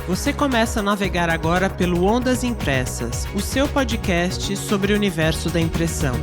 Você começa a navegar agora pelo Ondas Impressas, o seu podcast sobre o universo da impressão.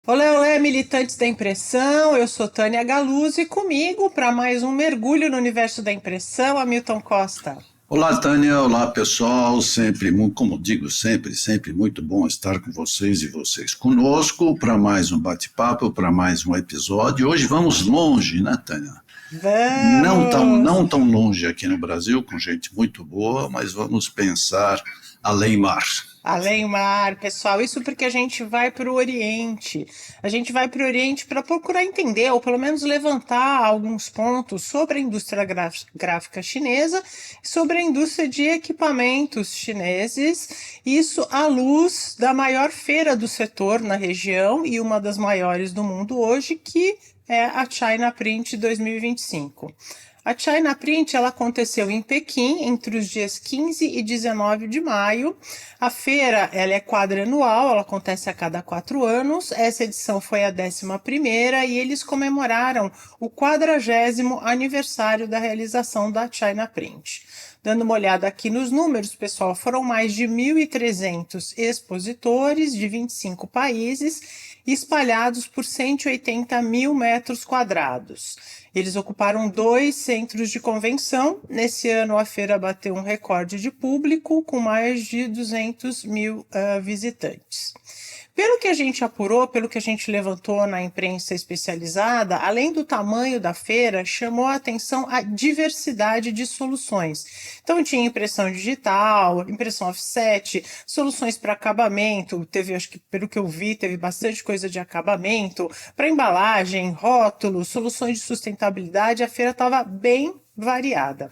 Olé, militantes da impressão, eu sou Tânia Galuzzi e comigo, para mais um mergulho no universo da impressão, Hamilton Costa. Olá, Tânia. Olá, pessoal. Sempre, como digo, sempre muito bom estar com vocês e vocês conosco para mais um bate-papo, para mais um episódio. Hoje vamos longe, né, Tânia? Vamos! Não tão longe aqui no Brasil, com gente muito boa, mas vamos pensar além mar. Além mar, pessoal, isso porque a gente vai para o Oriente. A gente vai para o Oriente para procurar entender, ou pelo menos levantar alguns pontos sobre a indústria gráfica chinesa, sobre a indústria de equipamentos chineses, isso à luz da maior feira do setor na região e uma das maiores do mundo hoje, que é a China Print 2025. A China Print ela aconteceu em Pequim entre os dias 15 e 19 de maio. A feira ela é quadrianual, ela acontece a cada 4 anos. Essa edição foi a 11ª e eles comemoraram o 40º aniversário da realização da China Print. Dando uma olhada aqui nos números, pessoal, foram mais de 1.300 expositores de 25 países espalhados por 180 mil metros quadrados. Eles ocuparam 2 centros de convenção. Nesse ano, a feira bateu um recorde de público, com mais de 200 mil visitantes. Pelo que a gente apurou, pelo que a gente levantou na imprensa especializada, além do tamanho da feira, chamou a atenção a diversidade de soluções. Então tinha impressão digital, impressão offset, soluções para acabamento, teve, acho que pelo que eu vi, teve bastante coisa de acabamento, para embalagem, rótulos, soluções de sustentabilidade, a feira estava bem variada.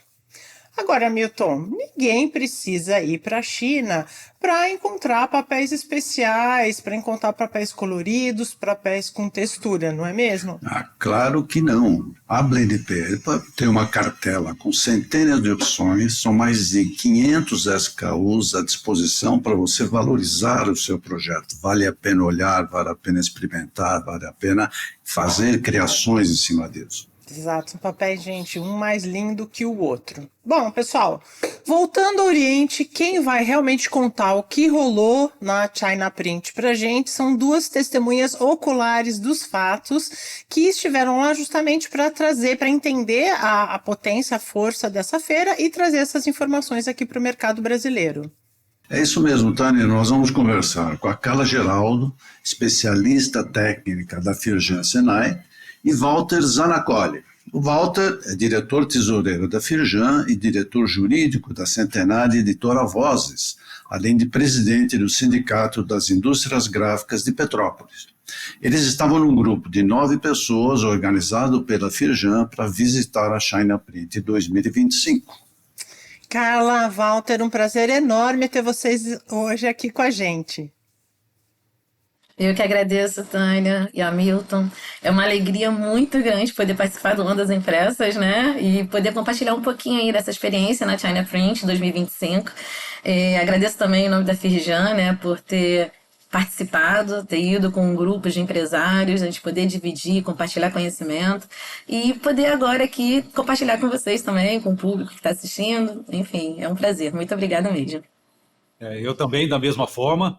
Agora, Milton, ninguém precisa ir para a China para encontrar papéis especiais, para encontrar papéis coloridos, papéis com textura, não é mesmo? Claro que não. A BladePay tem uma cartela com centenas de opções, são mais de 500 SKUs à disposição para você valorizar o seu projeto. Vale a pena olhar, vale a pena experimentar, vale a pena fazer criações em cima disso. Exato, são papéis, gente, um mais lindo que o outro. Bom, pessoal, voltando ao Oriente, quem vai realmente contar o que rolou na China Print pra gente são 2 testemunhas oculares dos fatos que estiveram lá justamente para trazer, para entender a potência, a força dessa feira e trazer essas informações aqui para o mercado brasileiro. É isso mesmo, Tânia. Nós vamos conversar com a Carla Geraldo, especialista técnica da Firjan Senai, e Walter Zanacoli. O Walter é diretor tesoureiro da Firjan e diretor jurídico da Centenária Editora Vozes, além de presidente do Sindicato das Indústrias Gráficas de Petrópolis. Eles estavam num grupo de 9 pessoas organizado pela Firjan para visitar a China Print 2025. Carla, Walter, um prazer enorme ter vocês hoje aqui com a gente. Eu que agradeço, Tânia e Hamilton. É uma alegria muito grande poder participar do Ondas Impressas, né? E poder compartilhar um pouquinho aí dessa experiência na China Print 2025. Agradeço também em nome da Firjan, né, por ter participado, ter ido com um grupo de empresários, a gente poder dividir, compartilhar conhecimento e poder agora aqui compartilhar com vocês também, com o público que está assistindo. Enfim, é um prazer. Muito obrigada mesmo. Eu também, da mesma forma,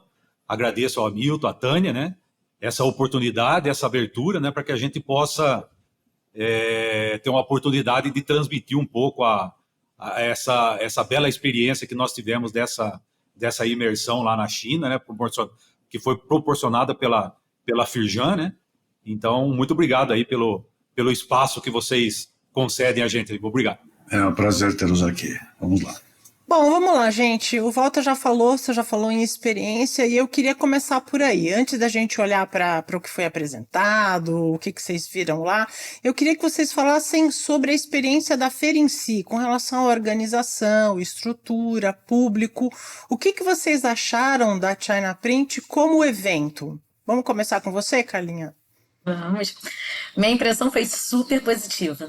agradeço ao Hamilton, à Tânia, né, essa oportunidade, essa abertura, né, para que a gente possa ter uma oportunidade de transmitir um pouco essa bela experiência que nós tivemos dessa imersão lá na China, né, que foi proporcionada pela Firjan, né. Então, muito obrigado aí pelo espaço que vocês concedem a gente. Obrigado. É um prazer tê-los aqui. Vamos lá. Bom, vamos lá, gente. O Walter você já falou em experiência e eu queria começar por aí. Antes da gente olhar para o que foi apresentado, o que vocês viram lá, eu queria que vocês falassem sobre a experiência da feira em si, com relação à organização, estrutura, público. O que vocês acharam da China Print como evento? Vamos começar com você, Carlinha? Vamos. Minha impressão foi super positiva.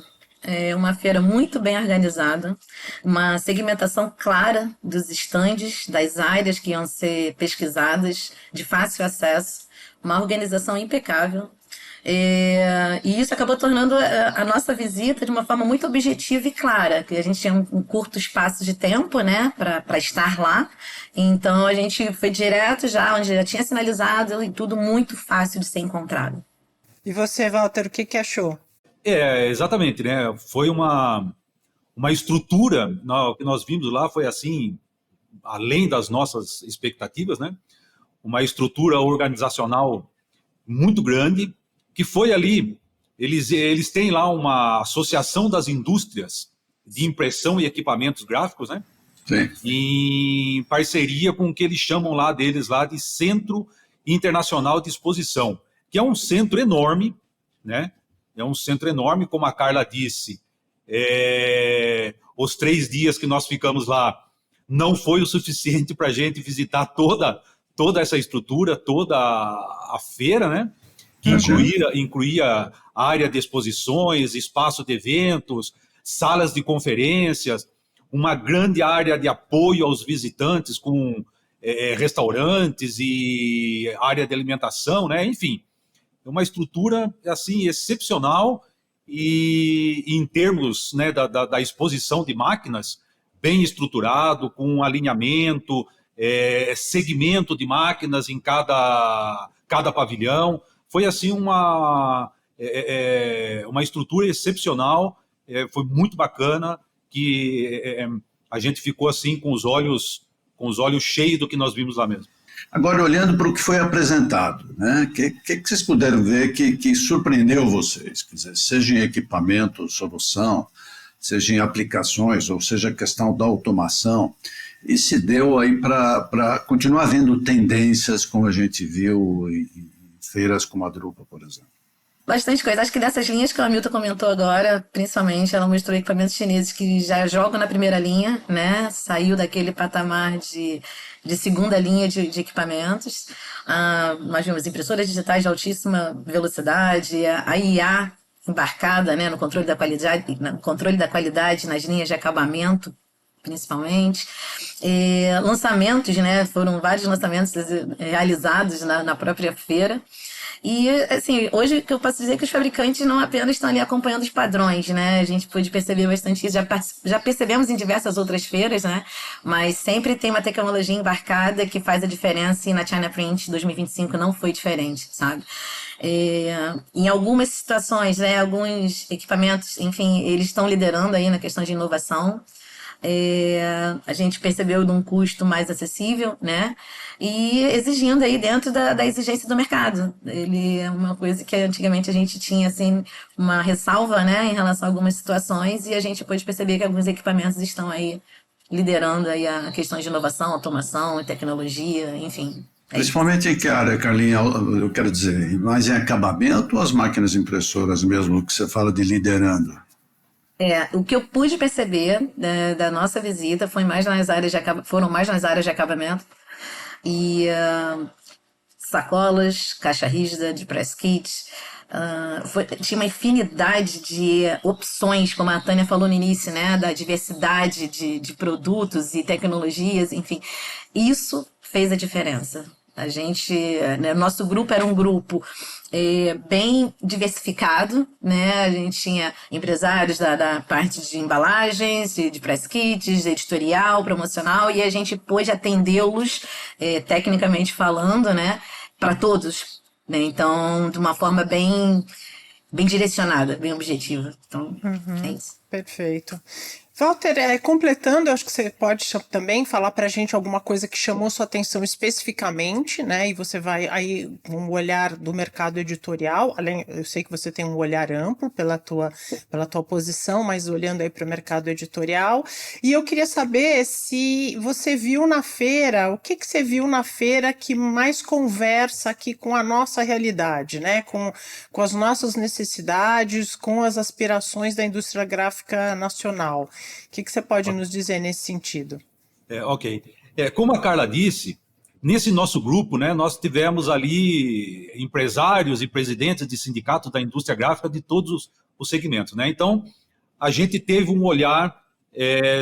É uma feira muito bem organizada, uma segmentação clara dos estandes, das áreas que iam ser pesquisadas, de fácil acesso, uma organização impecável. E isso acabou tornando a nossa visita de uma forma muito objetiva e clara, que a gente tinha um curto espaço de tempo, né, para estar lá. Então a gente foi direto já, onde já tinha sinalizado e tudo muito fácil de ser encontrado. E você, Walter, o que achou? Exatamente, né? Foi uma estrutura, o que nós vimos lá foi assim, além das nossas expectativas, né? Uma estrutura organizacional muito grande, que foi ali, eles têm lá uma associação das indústrias de impressão e equipamentos gráficos, né? Sim. Em parceria com o que eles chamam lá deles lá de Centro Internacional de Exposição, que é um centro enorme, né? É um centro enorme, como a Carla disse. Os 3 dias que nós ficamos lá não foi o suficiente para a gente visitar toda essa estrutura, toda a feira, né? Que incluía área de exposições, espaço de eventos, salas de conferências, uma grande área de apoio aos visitantes com restaurantes e área de alimentação, né? Enfim, uma estrutura assim excepcional e em termos, né, da exposição de máquinas, bem estruturado, com alinhamento, segmento de máquinas em cada pavilhão. Foi assim uma estrutura excepcional, foi muito bacana, que a gente ficou assim com os olhos cheios do que nós vimos lá mesmo. Agora, olhando para o que foi apresentado, né? Que vocês puderam ver que surpreendeu vocês? Quer dizer, seja em equipamento, solução, seja em aplicações, ou seja a questão da automação, e se deu aí para continuar vendo tendências, como a gente viu em feiras como a Drupa, por exemplo. Bastante coisa. Acho que dessas linhas que o Hamilton comentou agora, principalmente, ela mostrou equipamentos chineses que já jogam na primeira linha, né? Saiu daquele patamar de segunda linha de equipamentos. Nós vimos impressoras digitais de altíssima velocidade, a IA embarcada, né, no controle da qualidade nas linhas de acabamento, principalmente. Lançamentos, né? Foram vários lançamentos realizados na própria feira. E, assim, hoje que eu posso dizer que os fabricantes não apenas estão ali acompanhando os padrões, né? A gente pôde perceber bastante isso, já percebemos em diversas outras feiras, né? Mas sempre tem uma tecnologia embarcada que faz a diferença, e na China Print 2025 não foi diferente, sabe? Em algumas situações, né? Alguns equipamentos, enfim, eles estão liderando aí na questão de inovação. A gente percebeu de um custo mais acessível, né? E exigindo aí dentro da exigência do mercado. Ele é uma coisa que antigamente a gente tinha assim uma ressalva, né, em relação a algumas situações, e a gente pôde perceber que alguns equipamentos estão aí liderando aí a questão de inovação, automação, tecnologia, enfim. Principalmente em que área, Carlinha? Eu quero dizer, mais em acabamento ou as máquinas impressoras mesmo, que você fala de liderando? O que eu pude perceber da nossa visita foram mais nas áreas de acabamento e sacolas, caixa rígida de press kit. Tinha uma infinidade de opções, como a Tânia falou no início, né, da diversidade de produtos e tecnologias, enfim. Isso fez a diferença. A gente, né, nosso grupo era um grupo bem diversificado, né? A gente tinha empresários da parte de embalagens, de press kits, de editorial, promocional, e a gente pôde atendê-los, tecnicamente falando, né, para todos, né? Então, de uma forma bem direcionada, bem objetiva. Então, é isso. Perfeito. Walter, completando, acho que você pode também falar para a gente alguma coisa que chamou sua atenção especificamente, né? E você vai aí um olhar do mercado editorial, além, eu sei que você tem um olhar amplo pela tua posição, mas olhando aí para o mercado editorial. E eu queria saber se você viu na feira, o que você viu na feira que mais conversa aqui com a nossa realidade, né? Com as nossas necessidades, com as aspirações da indústria gráfica nacional. O que você pode nos dizer nesse sentido? Ok. Como a Carla disse, nesse nosso grupo, né, nós tivemos ali empresários e presidentes de sindicatos da indústria gráfica de todos os segmentos, né? Então, a gente teve um olhar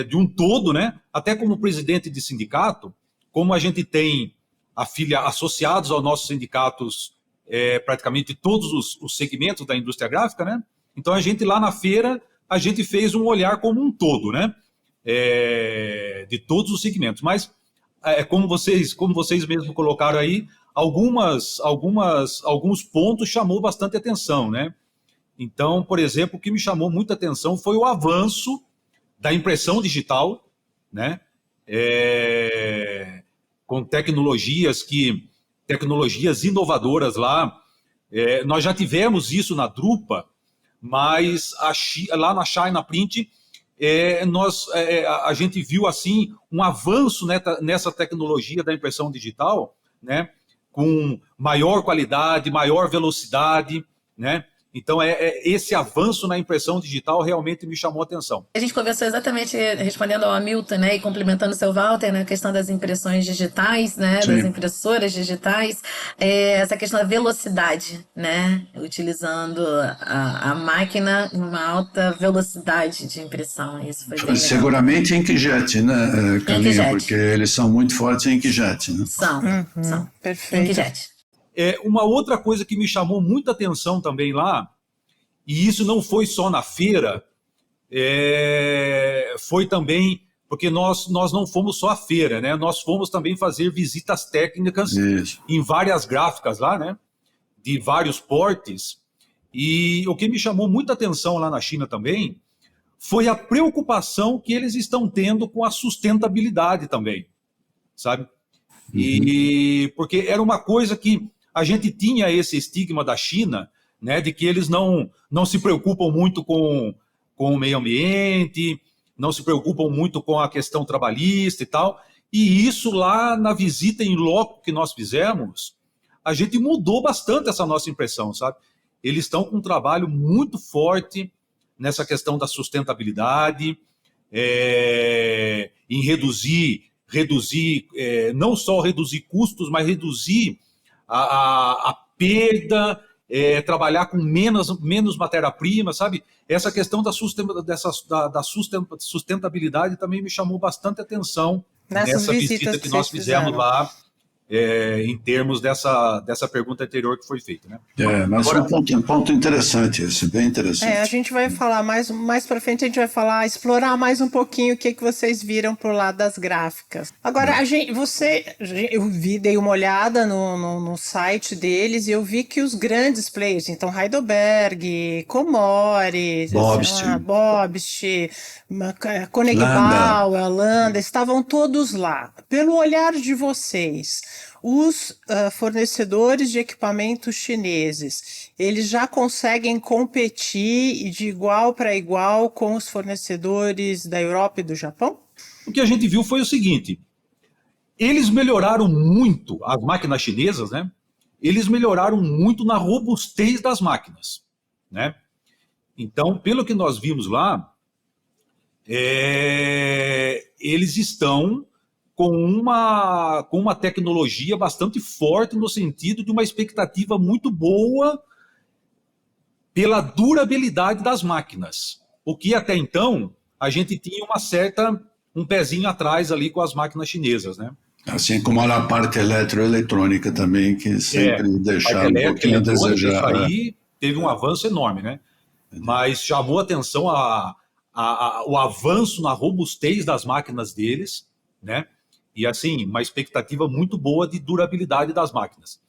de um todo, né? Até como presidente de sindicato, como a gente tem associados aos nossos sindicatos praticamente todos os segmentos da indústria gráfica, né? Então a gente lá na feira, a gente fez um olhar como um todo, né? De todos os segmentos. Mas, como vocês mesmos colocaram aí, alguns pontos chamou bastante atenção, né? Então, por exemplo, o que me chamou muita atenção foi o avanço da impressão digital, né? Com tecnologias inovadoras lá. Nós já tivemos isso na Drupa, mas lá na China Print a gente viu assim um avanço nessa tecnologia da impressão digital, né? Com maior qualidade, maior velocidade, né? Então, esse avanço na impressão digital realmente me chamou a atenção. A gente conversou exatamente respondendo ao Hamilton, né, e complementando o seu Walter, na questão das impressões digitais, né, das impressoras digitais, essa questão da velocidade, né, utilizando a máquina em uma alta velocidade de impressão. Isso foi bem seguramente legal. Inkjet, né, Camila? Inkjet. Porque eles são muito fortes em Inkjet, né? São. Perfeito. Inkjet. Uma outra coisa que me chamou muita atenção também lá, e isso não foi só na feira, foi também, porque nós não fomos só à feira, né? Nós fomos também fazer visitas técnicas em várias gráficas lá, né? De vários portes. E o que me chamou muita atenção lá na China também foi a preocupação que eles estão tendo com a sustentabilidade também, sabe? E porque era uma coisa que a gente tinha esse estigma da China, né, de que eles não se preocupam muito com o meio ambiente, não se preocupam muito com a questão trabalhista e tal. E isso lá na visita em loco que nós fizemos, a gente mudou bastante essa nossa impressão, sabe? Eles estão com um trabalho muito forte nessa questão da sustentabilidade, em reduzir não só reduzir custos, mas reduzir a perda, trabalhar com menos matéria-prima, sabe? Essa questão da sustentabilidade também me chamou bastante atenção nessa visita que nós fizemos lá, em termos dessa pergunta anterior que foi feita, né? Mas agora, um ponto interessante esse, bem interessante. A gente vai falar mais para frente, a gente vai explorar mais um pouquinho o que vocês viram pro lado das gráficas. Agora, eu dei uma olhada no site deles e eu vi que os grandes players, então Heidelberg, Komori, Bobst, Koenigbauer, Landa, estavam todos lá. Pelo olhar de vocês, os fornecedores de equipamentos chineses, eles já conseguem competir de igual para igual com os fornecedores da Europa e do Japão? O que a gente viu foi o seguinte: eles melhoraram muito, as máquinas chinesas, né? Eles melhoraram muito na robustez das máquinas, né? Então, pelo que nós vimos lá, eles estão com uma tecnologia bastante forte no sentido de uma expectativa muito boa pela durabilidade das máquinas. O que até então a gente tinha um pezinho atrás ali com as máquinas chinesas, né? Assim como a parte eletroeletrônica também, que sempre deixava um pouquinho a desejar. Isso aí teve um avanço enorme, né? Mas chamou atenção o avanço na robustez das máquinas deles, né? E assim, uma expectativa muito boa de durabilidade das máquinas.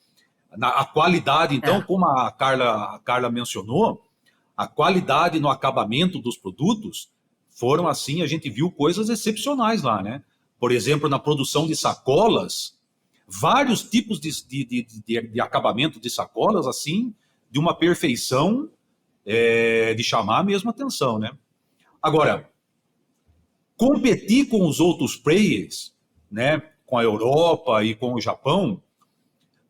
A qualidade, então, como a Carla mencionou, a qualidade no acabamento dos produtos foram assim, a gente viu coisas excepcionais lá, né? Por exemplo, na produção de sacolas, vários tipos de acabamento de sacolas, assim, de uma perfeição de chamar mesmo atenção, né? Agora, competir com os outros players, né, com a Europa e com o Japão,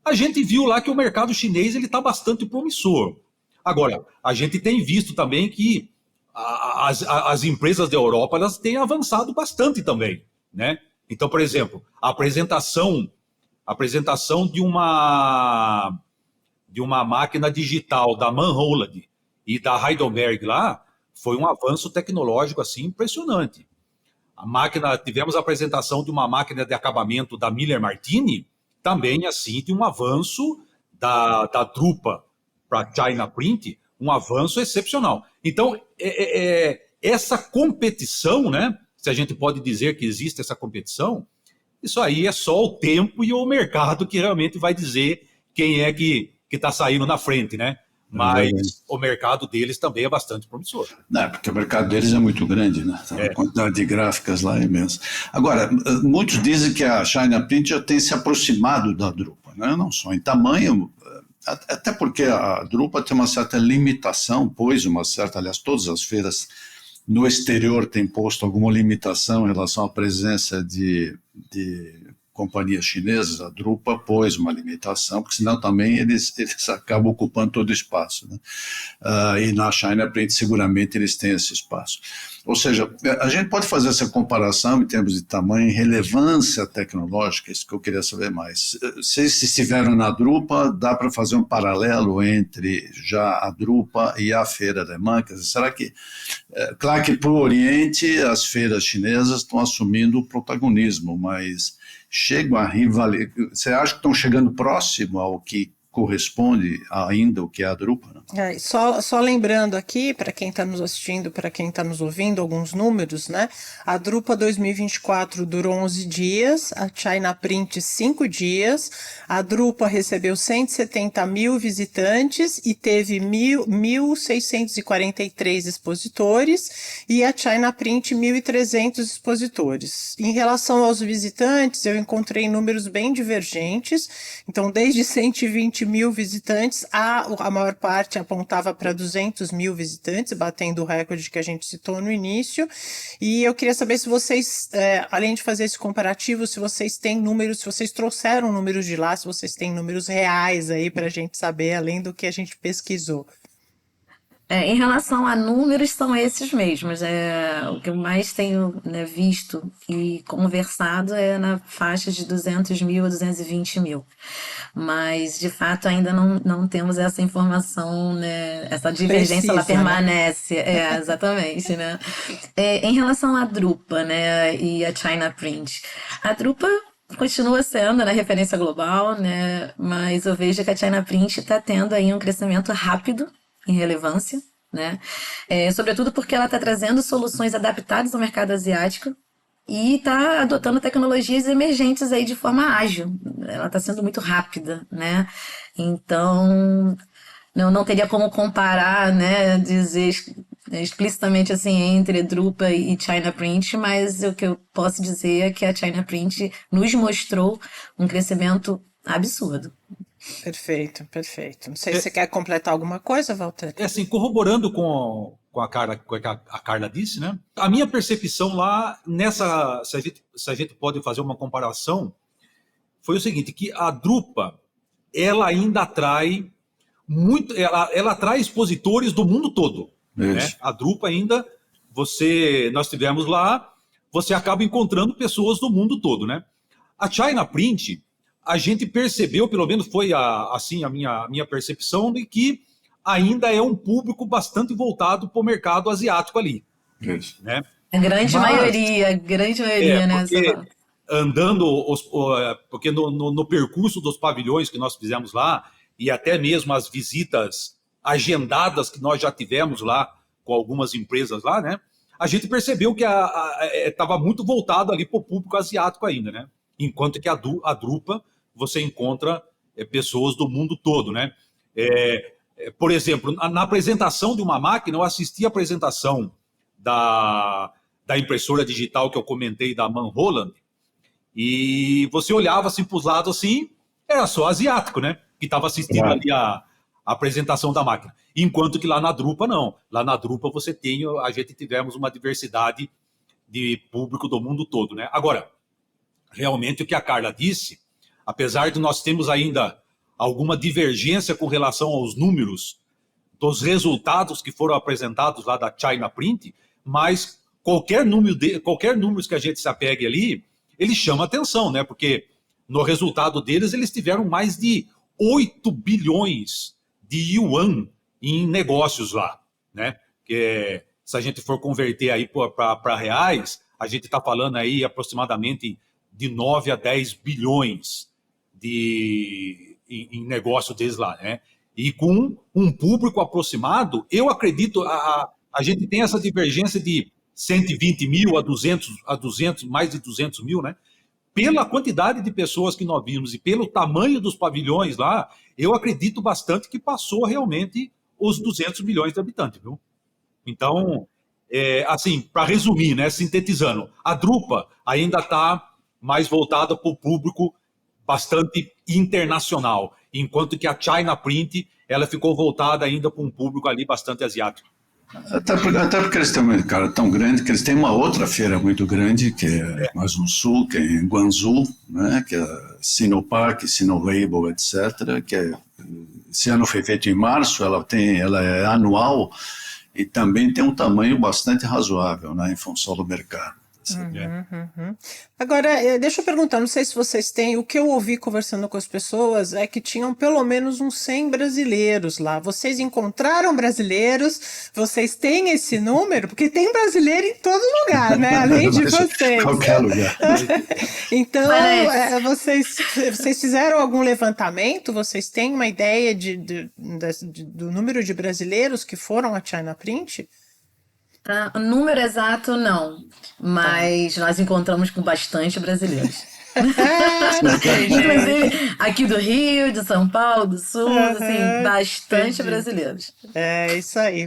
a gente viu lá que o mercado chinês está bastante promissor. Agora, a gente tem visto também que as empresas da Europa elas têm avançado bastante também, né? Então, por exemplo, a apresentação de uma máquina digital da Mann Holland e da Heidelberg lá foi um avanço tecnológico assim impressionante. Tivemos a apresentação de uma máquina de acabamento da Miller Martini, também assim de um avanço da Drupa para China Print, um avanço excepcional. Então, essa competição, né? Se a gente pode dizer que existe essa competição, isso aí é só o tempo e o mercado que realmente vai dizer quem é que está saindo na frente, né? Mas o mercado deles também é bastante promissor. Não, porque o mercado deles é muito grande, né? A quantidade de gráficas lá é imensa. Agora, muitos dizem que a China Print já tem se aproximado da Drupa, né? Não só em tamanho, até porque a Drupa tem uma certa limitação, aliás, todas as feiras no exterior têm posto alguma limitação em relação à presença de companhias chinesas. A Drupa pôs uma limitação, porque senão também eles acabam ocupando todo o espaço, né? E na China Print seguramente eles têm esse espaço. Ou seja, a gente pode fazer essa comparação em termos de tamanho e relevância tecnológica, isso que eu queria saber mais. Se estiveram na Drupa, dá para fazer um paralelo entre já a Drupa e a feira alemã? Quer dizer, será que... claro que para o Oriente as feiras chinesas estão assumindo o protagonismo, mas chegam a rivalizar. Você acha que estão chegando próximo ao que corresponde ainda o que é a Drupa? Né? Só lembrando aqui, para quem está nos assistindo, para quem está nos ouvindo, alguns números, né? A Drupa 2024 durou 11 dias, a China Print 5 dias, a Drupa recebeu 170 mil visitantes e teve 1.643 expositores, e a China Print 1.300 expositores. Em relação aos visitantes, eu encontrei números bem divergentes, então desde 120 mil visitantes, a maior parte apontava para 200 mil visitantes, batendo o recorde que a gente citou no início. E eu queria saber se vocês, além de fazer esse comparativo, se vocês têm números, se vocês trouxeram números de lá, se vocês têm números reais aí para a gente saber, além do que a gente pesquisou. Em relação a números, são esses mesmos. O que eu mais tenho, né, visto e conversado é na faixa de 200 mil a 220 mil. Mas, de fato, ainda não temos essa informação, né? Essa divergência, ela permanece. Né? Exatamente, né? Em relação à Drupa, né, e a China Print, a Drupa continua sendo, né, referência global, né? Mas eu vejo que a China Print está tendo aí um crescimento rápido em relevância, né? Sobretudo porque ela está trazendo soluções adaptadas ao mercado asiático e está adotando tecnologias emergentes aí de forma ágil. Ela está sendo muito rápida, né? Então, não teria como comparar, né, dizer explicitamente assim entre Drupa e China Print, mas o que eu posso dizer é que a China Print nos mostrou um crescimento absurdo. Perfeito. Não sei se você quer completar alguma coisa, Walter. Assim, corroborando com a Carla disse, né? A minha percepção lá, se a gente pode fazer uma comparação, foi o seguinte, que a Drupa, ela ainda atrai muito, ela atrai expositores do mundo todo. Né? A Drupa ainda, nós tivemos lá, você acaba encontrando pessoas do mundo todo, né? A China Print, a gente percebeu, pelo menos foi a minha percepção, de que ainda é um público bastante voltado para o mercado asiático ali. Isso. Né? A grande maioria, né? Porque no percurso dos pavilhões que nós fizemos lá, e até mesmo as visitas agendadas que nós já tivemos lá com algumas empresas lá, né? A gente percebeu que estava muito voltado ali para o público asiático ainda, né? Enquanto que a Drupa, você encontra pessoas do mundo todo, né? Por exemplo, na apresentação de uma máquina, eu assisti a apresentação da impressora digital que eu comentei, da Man Holland, e você olhava assim para os lados, assim, era só asiático, né? Que estava assistindo ali a apresentação da máquina. Enquanto que lá na Drupa, não. Lá na Drupa a gente tivemos uma diversidade de público do mundo todo, né? Agora, realmente o que a Carla disse, apesar de nós termos ainda alguma divergência com relação aos números dos resultados que foram apresentados lá da China Print, mas qualquer número que a gente se apegue ali, ele chama atenção, né? Porque no resultado deles, eles tiveram mais de 8 bilhões de yuan em negócios lá, né? Que se a gente for converter aí para reais, a gente está falando aí aproximadamente de 9 a 10 bilhões em negócio deles lá, né? E com um público aproximado, eu acredito, a gente tem essa divergência de 120 mil a 200, mais de 200 mil, né? Pela quantidade de pessoas que nós vimos e pelo tamanho dos pavilhões lá, eu acredito bastante que passou realmente os 200 milhões de habitantes, viu? Então, assim, para resumir, né, sintetizando, a Drupa ainda está mais voltada para o público bastante internacional, enquanto que a China Print ela ficou voltada ainda para um público ali bastante asiático. Até porque eles têm um mercado tão grande que eles têm uma outra feira muito grande, que é mais no sul, que é em Guangzhou, né, que é Sinopark, Sinolabel, etc., esse ano foi feito em março, ela é anual e também tem um tamanho bastante razoável, né, em função do mercado. Agora, deixa eu perguntar, não sei se vocês têm, o que eu ouvi conversando com as pessoas é que tinham pelo menos uns 100 brasileiros lá. Vocês encontraram brasileiros? Vocês têm esse número? Porque tem brasileiro em todo lugar, né? Além de vocês. Qualquer lugar. Então, vocês fizeram algum levantamento? Vocês têm uma ideia do número de brasileiros que foram à China Print? O número exato, não. Mas nós encontramos com bastante brasileiros. Inclusive aqui do Rio, de São Paulo, do Sul, assim, bastante brasileiros. É isso aí.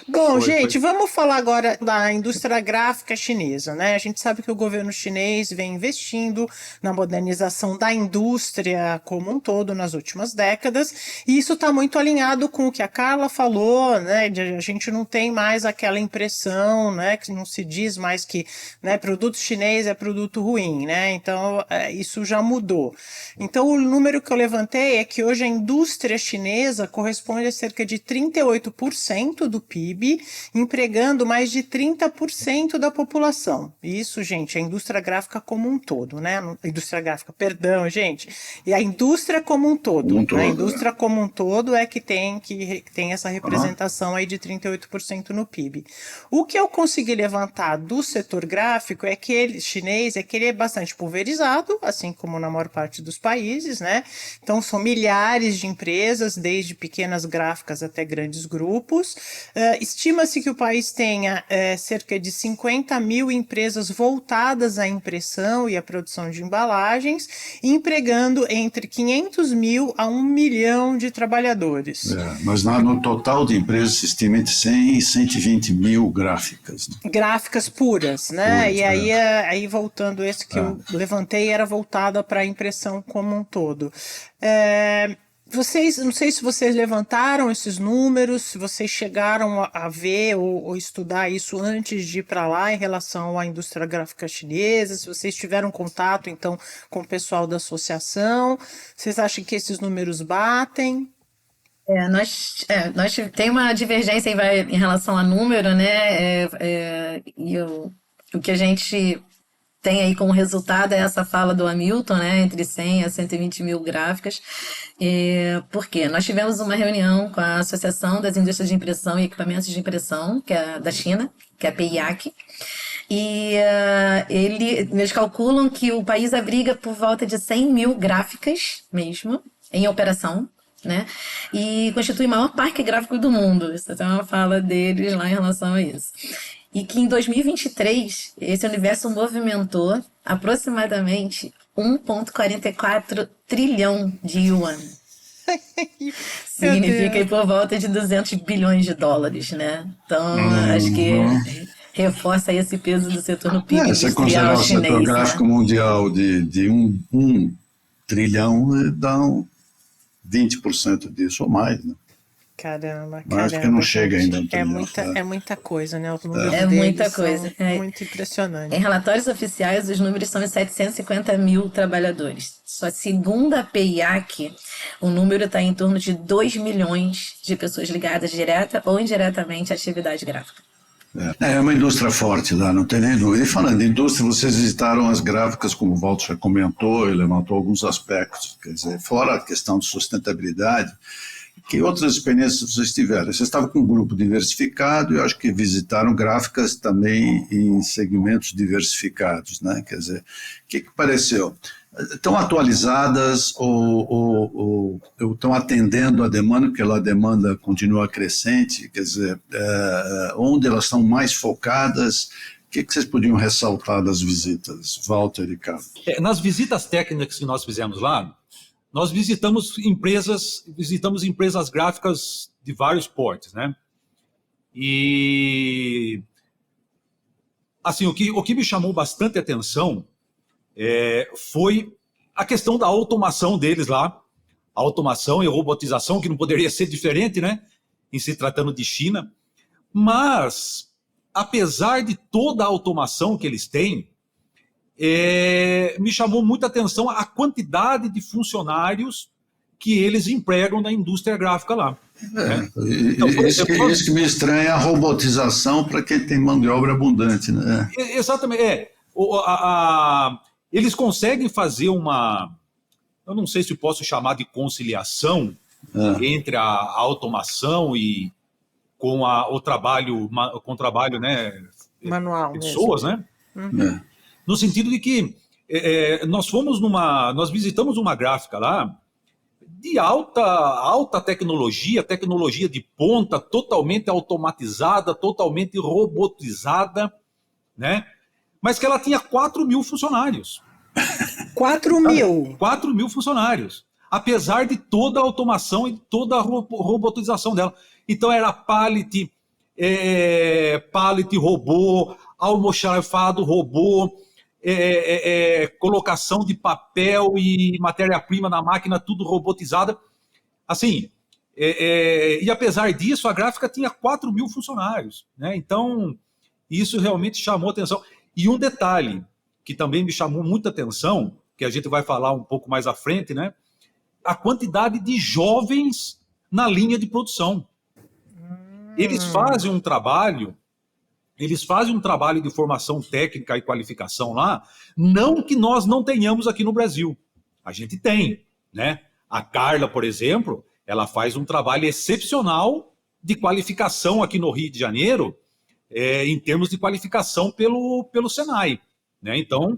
Bom, gente, vamos falar agora da indústria gráfica chinesa, né? A gente sabe que o governo chinês vem investindo na modernização da indústria como um todo nas últimas décadas, e isso está muito alinhado com o que a Carla falou, né? A gente não tem mais aquela impressão, né? Que não se diz mais que, né, produto chinês é produto ruim, né? Então, isso já mudou. Então, o número que eu levantei é que hoje a indústria chinesa corresponde a cerca de 38% do PIB, empregando mais de 30% da população. Isso, gente, a indústria gráfica como um todo, né? A indústria gráfica, perdão, gente. E a indústria como um todo. A indústria como um todo é que tem essa representação aí de 38% no PIB. O que eu consegui levantar do setor gráfico é que ele é bastante pulverizado, assim como na maior parte dos países, né? Então, são milhares de empresas, desde pequenas gráficas até grandes grupos. Estima-se que o país tenha cerca de 50 mil empresas voltadas à impressão e à produção de embalagens, empregando entre 500 mil a 1 milhão de trabalhadores. Mas no total de empresas se estima entre 100 e 120 mil gráficas. Né? Gráficas puras, né? E aí, voltando, esse que eu levantei era voltada para a impressão como um todo. Não sei se vocês levantaram esses números, se vocês chegaram a ver ou estudar isso antes de ir para lá em relação à indústria gráfica chinesa, se vocês tiveram contato, então, com o pessoal da associação, vocês acham que esses números batem? Nós tem uma divergência em relação a número, né? O que a gente tem aí como resultado é essa fala do Hamilton, né, entre 100 a 120 mil gráficas. Por quê? Nós tivemos uma reunião com a Associação das Indústrias de Impressão e Equipamentos de Impressão, que é da China, que é a PIAC, e eles calculam que o país abriga por volta de 100 mil gráficas mesmo, em operação, né? E constitui o maior parque gráfico do mundo. Isso é uma fala deles lá em relação a isso. E que em 2023, esse universo movimentou aproximadamente 1,44 trilhão de yuan. Significa aí por volta de 200 bilhões de dólares, né? Então, acho que reforça esse peso do setor no PIB você industrial considerar o chinês. setor gráfico mundial de 1 trilhão, dá 20% disso ou mais, né? Caramba. Acho que não chega ainda. É muita coisa, né? Os números muita coisa. Muito impressionante. Em relatórios oficiais, os números são de 750 mil trabalhadores. Só segundo a PIAC, o número está em torno de 2 milhões de pessoas ligadas direta ou indiretamente à atividade gráfica. É uma indústria forte lá, não tem nem dúvida. E falando de indústria, vocês visitaram as gráficas, como o Walter já comentou, e levantou alguns aspectos. Quer dizer, fora a questão de sustentabilidade, Que outras experiências vocês tiveram? Vocês estavam com um grupo diversificado, eu acho que visitaram gráficas também em segmentos diversificados, né? Quer dizer, o que pareceu? Estão atualizadas ou estão atendendo a demanda, porque a demanda continua crescente, quer dizer, onde elas estão mais focadas? O que vocês podiam ressaltar das visitas, Walter e Carlos? Nas visitas técnicas que nós fizemos lá, nós visitamos empresas gráficas de vários portes, né? E assim, o que me chamou bastante atenção foi a questão da automação deles lá, a automação e robotização, que não poderia ser diferente, né? Em se tratando de China. Mas, apesar de toda a automação que eles têm, me chamou muita atenção a quantidade de funcionários que eles empregam na indústria gráfica lá. Né? Então, isso que me estranha é a robotização para quem tem mão de obra abundante. Né? Exatamente. Eles conseguem fazer eu não sei se posso chamar de conciliação entre a automação e com o trabalho, né, manual, pessoas, mesmo. Né? No sentido de que nós visitamos uma gráfica lá de alta tecnologia de ponta, totalmente automatizada, totalmente robotizada, né? Mas que ela tinha 4.000 funcionários. 4.000? 4.000 funcionários, apesar de toda a automação e toda a robotização dela. Então era pallet robô, almoxarifado robô, colocação de papel e matéria-prima na máquina, tudo robotizada. Assim, e apesar disso, a gráfica tinha 4.000 funcionários. Né? Então, isso realmente chamou atenção. E um detalhe que também me chamou muita atenção, que a gente vai falar um pouco mais à frente, né? A quantidade de jovens na linha de produção. Eles fazem um trabalho de formação técnica e qualificação lá, não que nós não tenhamos aqui no Brasil. A gente tem, né? A Carla, por exemplo, ela faz um trabalho excepcional de qualificação aqui no Rio de Janeiro, em termos de qualificação pelo Senai. Né? Então,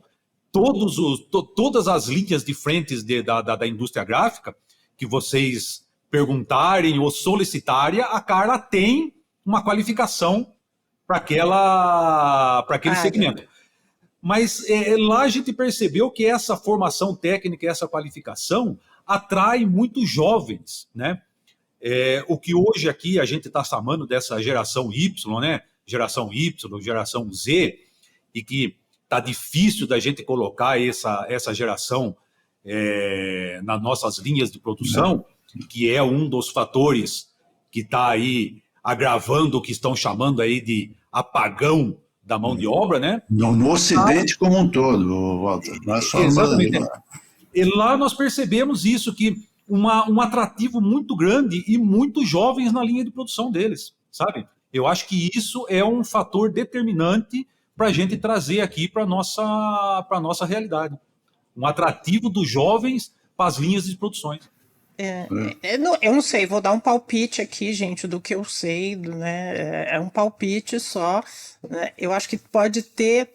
todas as linhas de frentes da indústria gráfica que vocês perguntarem ou solicitarem, a Carla tem uma qualificação para aquele segmento. Mas lá a gente percebeu que essa formação técnica, essa qualificação, atrai muitos jovens, né? O que hoje aqui a gente está chamando dessa geração Y, né? Geração Y, geração Z, e que está difícil da gente colocar essa geração nas nossas linhas de produção, que é um dos fatores que está aí agravando o que estão chamando aí de apagão da mão de obra, né? No Ocidente como um todo, Walter. Não é só exatamente. E lá nós percebemos isso, que um atrativo muito grande e muitos jovens na linha de produção deles, sabe? Eu acho que isso é um fator determinante para a gente trazer aqui para a nossa realidade. Um atrativo dos jovens para as linhas de produções. Eu não sei, vou dar um palpite aqui, gente, do que eu sei, né? É um palpite só. Né? Eu acho que pode ter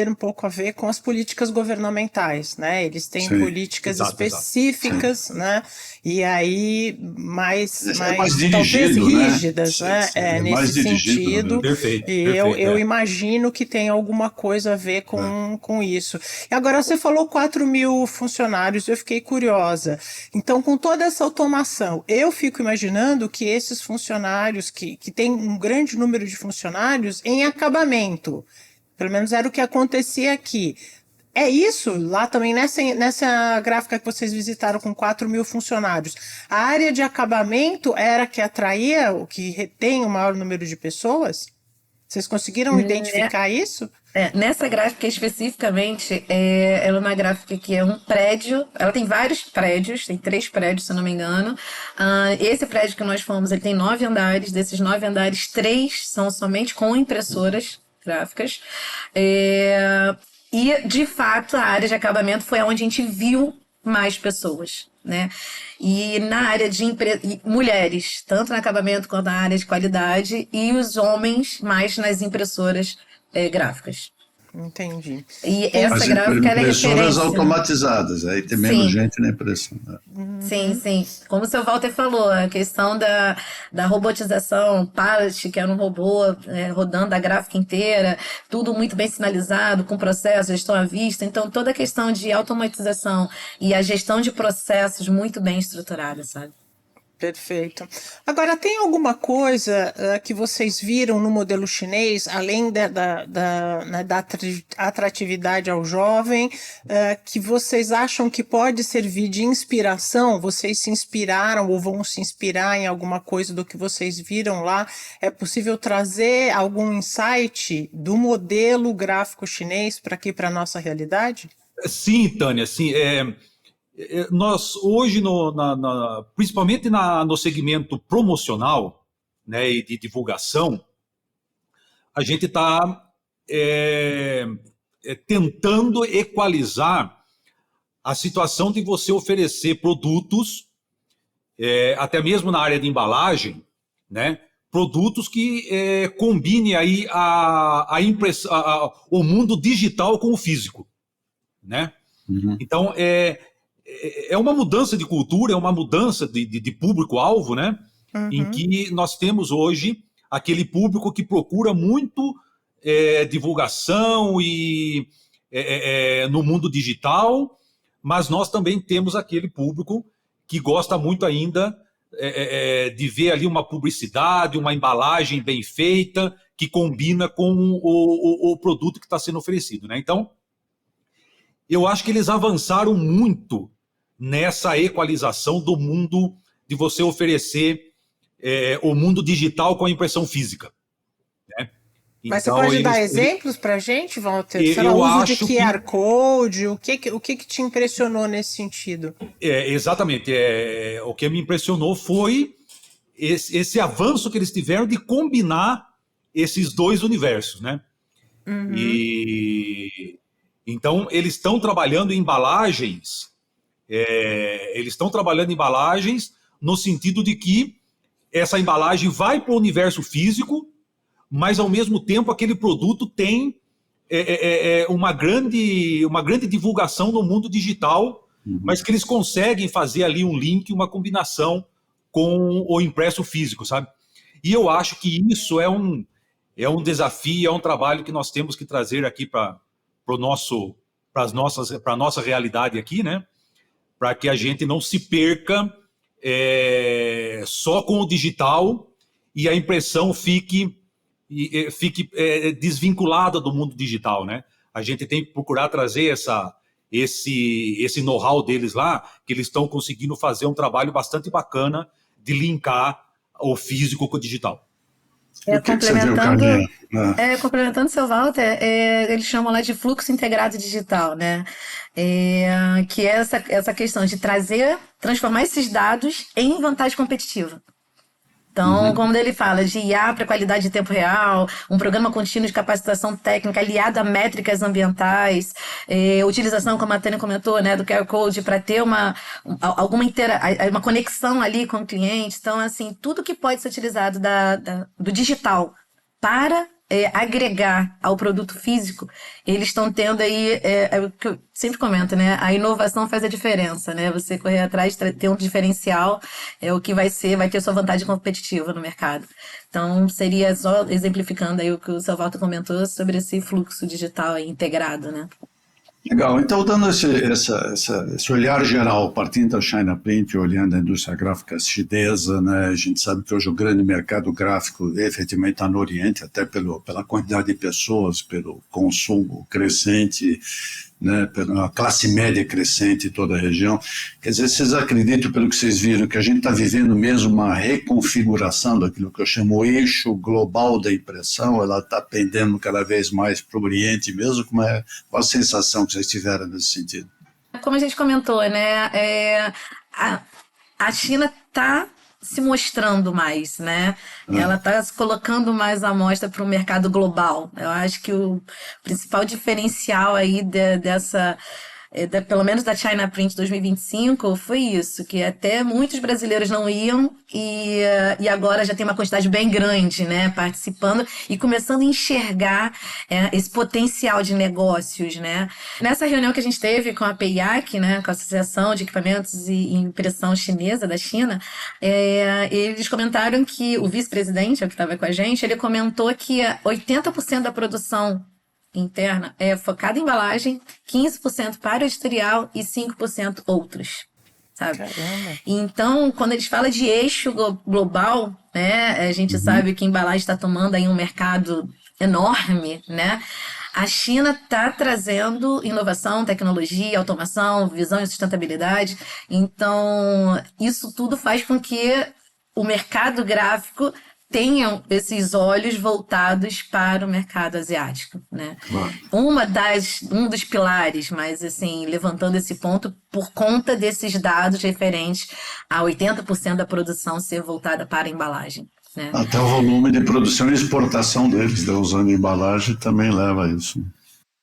um pouco a ver com as políticas governamentais, né? Eles têm políticas específicas, né? E aí mais talvez rígidas, né? Nesse sentido. Né? Perfeito. E eu imagino que tem alguma coisa a ver com isso. E agora você falou 4.000 funcionários, eu fiquei curiosa. Então, com toda essa automação, eu fico imaginando que esses funcionários, que tem um grande número de funcionários em acabamento, pelo menos era o que acontecia aqui. É isso, lá também nessa gráfica que vocês visitaram com 4.000 funcionários, a área de acabamento era que atraía, o que retém o maior número de pessoas? Vocês conseguiram identificar isso? Nessa gráfica especificamente, ela é uma gráfica que é um prédio, ela tem vários prédios, tem 3 prédios, se eu não me engano. Esse prédio que nós fomos, ele tem 9 andares, desses 9 andares, 3 são somente com impressoras gráficas. E, de fato, a área de acabamento foi onde a gente viu mais pessoas, né? E na área de mulheres, tanto no acabamento quanto na área de qualidade, e os homens mais nas impressoras gráficas. Entendi. E essa As gráfica ela é impressoras referência. automatizadas, aí tem menos Sim. gente na impressão. Né? Sim, sim. Como o seu Walter falou, a questão da robotização, Pallet, que era um robô rodando a gráfica inteira, tudo muito bem sinalizado, com processo, gestão à vista. Então, toda a questão de automatização e a gestão de processos muito bem estruturada, sabe? Perfeito. Agora, tem alguma coisa que vocês viram no modelo chinês, além da atratividade ao jovem, que vocês acham que pode servir de inspiração? Vocês se inspiraram ou vão se inspirar em alguma coisa do que vocês viram lá? É possível trazer algum insight do modelo gráfico chinês para aqui, para a nossa realidade? Sim, Tânia, sim. Nós hoje, principalmente no segmento promocional, né, e de divulgação, a gente está tentando equalizar a situação de você oferecer produtos, até mesmo na área de embalagem, né, produtos que combinem aí o mundo digital com o físico, né? Uhum. Então, é uma mudança de cultura, é uma mudança de público-alvo, né? Uhum. Em que nós temos hoje aquele público que procura muito divulgação e no mundo digital, mas nós também temos aquele público que gosta muito ainda de ver ali uma publicidade, uma embalagem bem feita, que combina com o produto que está sendo oferecido, né? Então, eu acho que eles avançaram muito nessa equalização do mundo de você oferecer o mundo digital com a impressão física. Né? Mas você pode dar exemplos para a gente, Walter? Será o uso de QR Code? O que te impressionou nesse sentido? Exatamente. O que me impressionou foi esse avanço que eles tiveram de combinar esses dois universos, né? Uhum. Então, eles estão trabalhando em embalagens, no sentido de que essa embalagem vai para o universo físico, mas, ao mesmo tempo, aquele produto tem uma grande divulgação no mundo digital, mas que eles conseguem fazer ali um link, uma combinação com o impresso físico, sabe? E eu acho que isso é um desafio, é um trabalho que nós temos que trazer aqui para a nossa realidade aqui, né? Para que a gente não se perca só com o digital e a impressão fique desvinculada do mundo digital, né? A gente tem que procurar trazer esse know-how deles lá, que eles estão conseguindo fazer um trabalho bastante bacana de linkar o físico com o digital. Complementando o seu Walter, eles chamam lá de fluxo integrado digital, né? Que é essa questão de transformar esses dados em vantagem competitiva. Então, como ele fala, de IA para qualidade de tempo real, um programa contínuo de capacitação técnica aliado a métricas ambientais, utilização, como a Tânia comentou, né, do QR Code para ter uma conexão ali com o cliente. Então, assim, tudo que pode ser utilizado do digital para agregar ao produto físico, eles estão tendo aí, o que eu sempre comento, né? A inovação faz a diferença, né? Você correr atrás, ter um diferencial, é o que vai ter sua vantagem competitiva no mercado. Então, seria só exemplificando aí o que o seu Walter comentou sobre esse fluxo digital aí integrado, né? Legal, então dando esse olhar geral, partindo da China Print, olhando a indústria gráfica chinesa, né, a gente sabe que hoje o grande mercado gráfico efetivamente está no Oriente, até pela quantidade de pessoas, pelo consumo crescente, né, pela classe média crescente em toda a região. Quer dizer, vocês acreditam, pelo que vocês viram, que a gente está vivendo mesmo uma reconfiguração daquilo que eu chamo o eixo global da impressão, ela está pendendo cada vez mais para o Oriente mesmo? Qual a sensação que vocês tiveram nesse sentido? Como a gente comentou, né, a China está se mostrando mais, né? Ela está se colocando mais à mostra para o mercado global. Eu acho que o principal diferencial aí pelo menos da China Print 2025, foi isso, que até muitos brasileiros não iam e agora já tem uma quantidade bem grande, né, participando e começando a enxergar esse potencial de negócios, né. Nessa reunião que a gente teve com a PIAC, né, com a Associação de Equipamentos e Impressão Chinesa da China, eles comentaram que o vice-presidente, que estava com a gente, ele comentou que 80% da produção interna é focada em embalagem, 15% para editorial e 5% outros, sabe? Caramba. Então, quando eles falam de eixo global, né, a gente sabe que a embalagem está tomando aí um mercado enorme, né? A China está trazendo inovação, tecnologia, automação, visão e sustentabilidade. Então, isso tudo faz com que o mercado gráfico tenham esses olhos voltados para o mercado asiático, né? Um dos pilares, mas assim, levantando esse ponto por conta desses dados referentes a 80% da produção ser voltada para a embalagem, né? Até o volume de produção e exportação deles, né, usando embalagem, também leva a isso.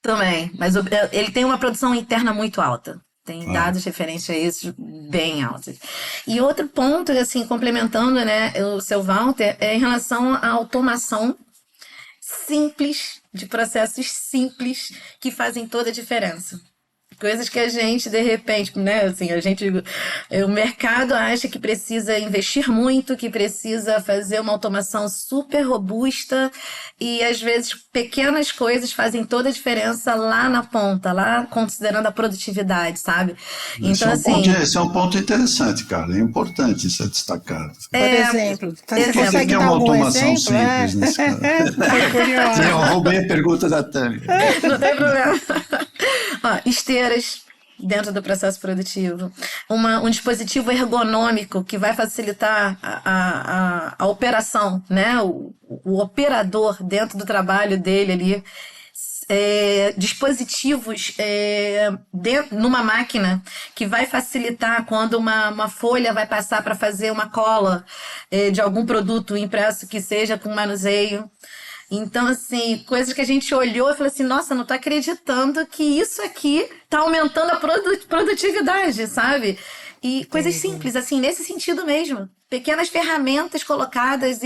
Também, mas ele tem uma produção interna muito alta. Tem dados referentes a isso bem altos. E outro ponto, assim, complementando, né, o seu Walter, é em relação à automação simples, de processos simples, que fazem toda a diferença. Coisas que a gente, de repente, né, assim, o mercado acha que precisa investir muito, que precisa fazer uma automação super robusta e, às vezes, pequenas coisas fazem toda a diferença lá na ponta, lá considerando a produtividade, sabe? Então, Esse é um ponto interessante, cara, é importante isso destacar. Por exemplo, você O consegue que é dar uma um bom automação exemplo? simples nesse caso? Tô curiosa. Eu roubei a pergunta da Tânia. Não tem problema. Ó, esteiras dentro do processo produtivo. Um dispositivo ergonômico que vai facilitar a operação, né? O operador dentro do trabalho dele ali. Dispositivos numa máquina que vai facilitar quando uma folha vai passar para fazer uma cola de algum produto impresso que seja com manuseio. Então, assim, coisas que a gente olhou e falou assim, nossa, não tô acreditando que isso aqui tá aumentando a produtividade, sabe? E coisas simples, assim, nesse sentido mesmo. Pequenas ferramentas colocadas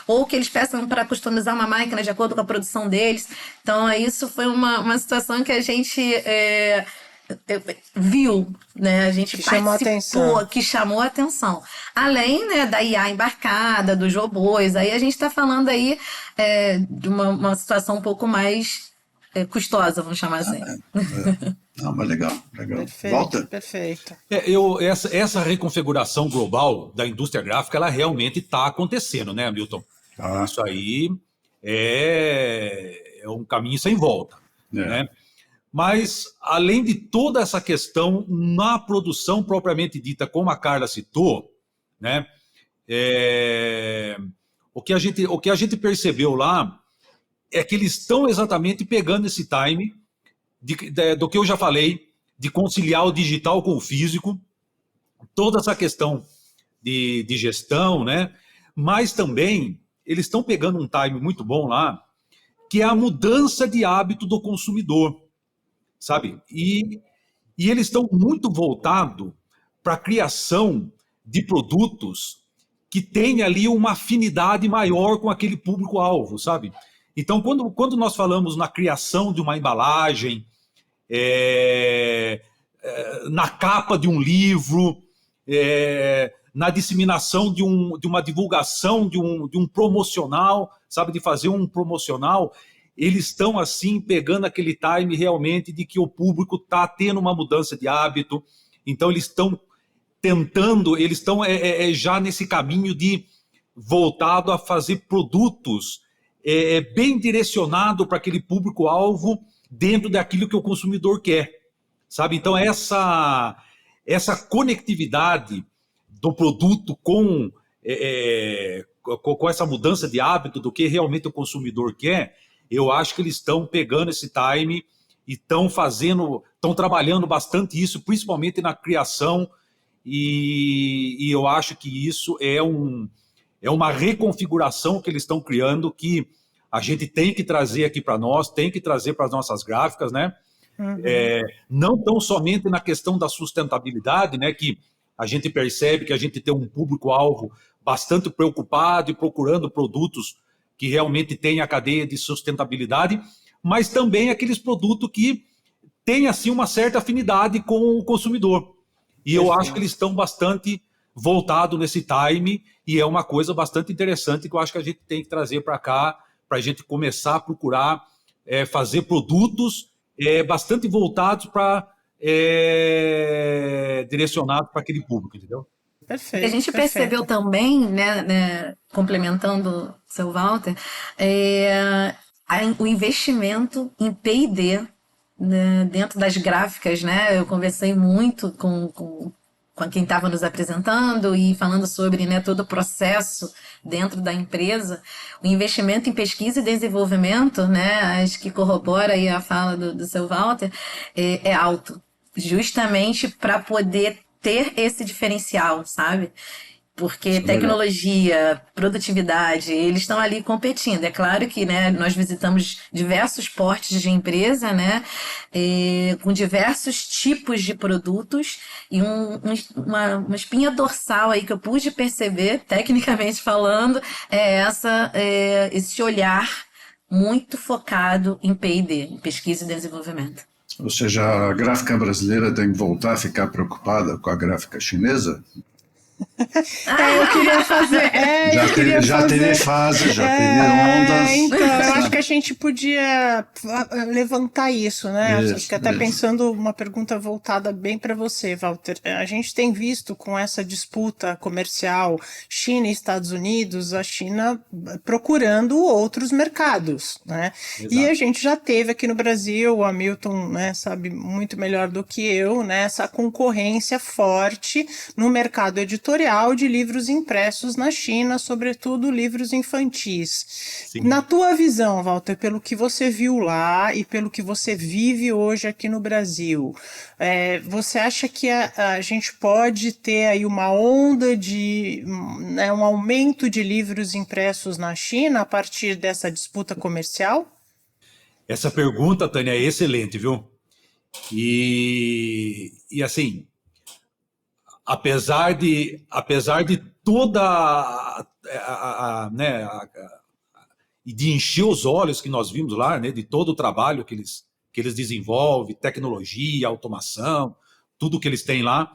ou que eles peçam para customizar uma máquina de acordo com a produção deles. Então, isso foi uma situação que a gente viu, né? A gente participou, que chamou a atenção. Além, né, da IA embarcada, dos robôs, aí a gente está falando aí de uma situação um pouco mais custosa, vamos chamar assim. Não, mas legal. Perfeito, Volta. perfeito. Essa reconfiguração global da indústria gráfica, ela realmente está acontecendo, né, Milton? Isso aí é um caminho sem volta, né? Mas, além de toda essa questão na produção propriamente dita, como a Carla citou, né, o que a gente percebeu lá é que eles estão exatamente pegando esse time do que eu já falei, de conciliar o digital com o físico, toda essa questão de gestão, né? Mas também eles estão pegando um time muito bom lá, que é a mudança de hábito do consumidor, sabe? E eles estão muito voltados para a criação de produtos que tenham ali uma afinidade maior com aquele público-alvo, sabe? Então, quando nós falamos na criação de uma embalagem, na capa de um livro, na disseminação de uma divulgação de um promocional, sabe, de fazer um promocional, eles estão assim pegando aquele time realmente de que o público está tendo uma mudança de hábito, então eles estão tentando, eles estão já nesse caminho de voltado a fazer produtos bem direcionado para aquele público-alvo dentro daquilo que o consumidor quer, sabe? Então essa conectividade do produto com essa mudança de hábito do que realmente o consumidor quer, eu acho que eles estão pegando esse time e estão trabalhando bastante isso, principalmente na criação, e eu acho que isso é uma reconfiguração que eles estão criando que a gente tem que trazer aqui para nós, tem que trazer para as nossas gráficas, né? Não tão somente na questão da sustentabilidade, né, que a gente percebe que a gente tem um público-alvo bastante preocupado e procurando produtos que realmente têm a cadeia de sustentabilidade, mas também aqueles produtos que têm assim, uma certa afinidade com o consumidor. E eu acho que eles estão bastante voltados nesse time, e é uma coisa bastante interessante que eu acho que a gente tem que trazer para cá, para a gente começar a procurar fazer produtos bastante voltados para direcionados para aquele público, entendeu? E a Perfeito, gente perfeito. percebeu também, né, complementando o seu Walter, o investimento em P&D, né, dentro das gráficas, né? Eu conversei muito com quem estava nos apresentando e falando sobre, né, todo o processo dentro da empresa. O investimento em pesquisa e desenvolvimento, né, acho que corrobora aí a fala do seu Walter, é alto, justamente para poder ter esse diferencial, sabe? Porque Isso é legal. tecnologia, produtividade, eles estão ali competindo. É claro que, né, nós visitamos diversos portes de empresa, né, com diversos tipos de produtos e uma espinha dorsal aí que eu pude perceber, tecnicamente falando, esse olhar muito focado em P&D, em pesquisa e desenvolvimento. Ou seja, a gráfica brasileira tem que voltar a ficar preocupada com a gráfica chinesa? Eu queria fazer. Já teve ondas. Então, eu acho que a gente podia levantar isso, né? Acho que Isso, até isso. pensando uma pergunta voltada bem para você, Walter. A gente tem visto com essa disputa comercial China e Estados Unidos, a China procurando outros mercados, né? E a Exato. gente já teve aqui no Brasil, o Hamilton, né, sabe muito melhor do que eu, né? Essa concorrência forte no mercado editorial de livros impressos na China, sobretudo livros infantis. Sim. Na tua visão, Walter, pelo que você viu lá e pelo que você vive hoje aqui no Brasil, você acha que a gente pode ter aí uma onda de, né, um aumento de livros impressos na China a partir dessa disputa comercial? Essa pergunta, Tânia, é excelente, viu? E assim, apesar de toda né, e de encher os olhos que nós vimos lá, né, de todo o trabalho que eles desenvolvem, tecnologia, automação, tudo que eles têm lá,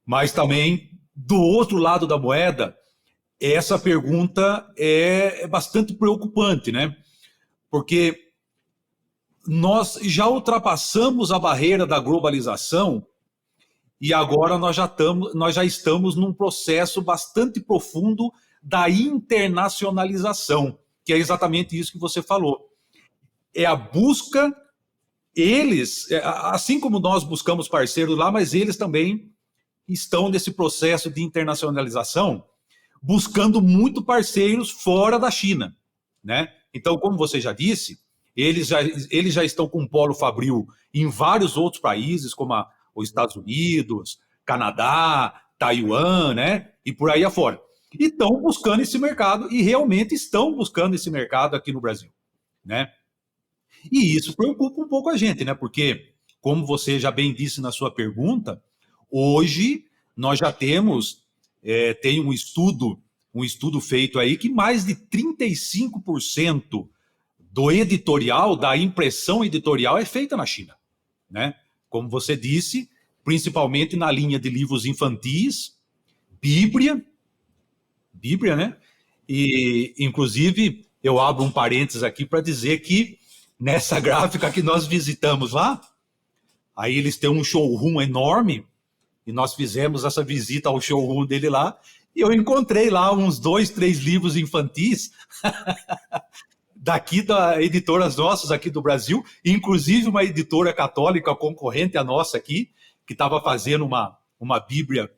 mas também do outro lado da moeda, essa pergunta é bastante preocupante, né? Porque nós já ultrapassamos a barreira da globalização e agora nós já estamos num processo bastante profundo da internacionalização, que é exatamente isso que você falou. É a busca, assim como nós buscamos parceiros lá, mas eles também estão nesse processo de internacionalização, buscando muito parceiros fora da China, né? Então, como você já disse, eles já estão com um polo fabril em vários outros países, como os Estados Unidos, Canadá, Taiwan, né? E por aí afora. E estão buscando esse mercado, e realmente estão buscando esse mercado aqui no Brasil, né? E isso preocupa um pouco a gente, né? Porque, como você já bem disse na sua pergunta, hoje nós já tem um estudo feito aí que mais de 35% do editorial, da impressão editorial é feita na China, né? Como você disse, principalmente na linha de livros infantis, Bíblia, né? E, inclusive, eu abro um parênteses aqui para dizer que nessa gráfica que nós visitamos lá, aí eles têm um showroom enorme, e nós fizemos essa visita ao showroom dele lá, e eu encontrei lá uns 2, 3 livros infantis daqui da editoras nossas aqui do Brasil, inclusive uma editora católica concorrente à nossa aqui, que estava fazendo uma Bíblia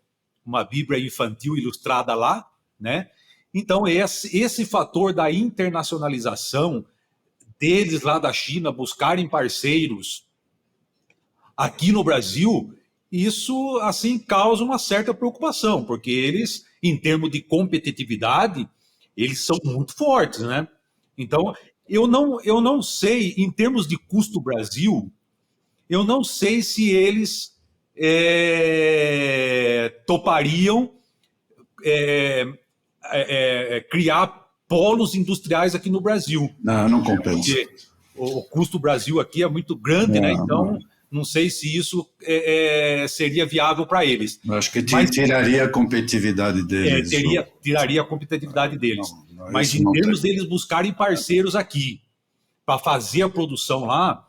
infantil ilustrada lá, né? Então, esse fator da internacionalização deles lá da China buscarem parceiros aqui no Brasil, isso assim causa uma certa preocupação, porque eles, em termos de competitividade, eles são muito fortes, né? Então, eu não sei, em termos de custo Brasil, eu não sei se eles topariam criar polos industriais aqui no Brasil. Não compensa. Porque o custo do Brasil aqui é muito grande, né? Então, não sei se isso seria viável para eles. Eu acho que tiraria a competitividade deles. Tiraria a competitividade deles. Não, mas em termos deles buscarem parceiros aqui para fazer a produção lá,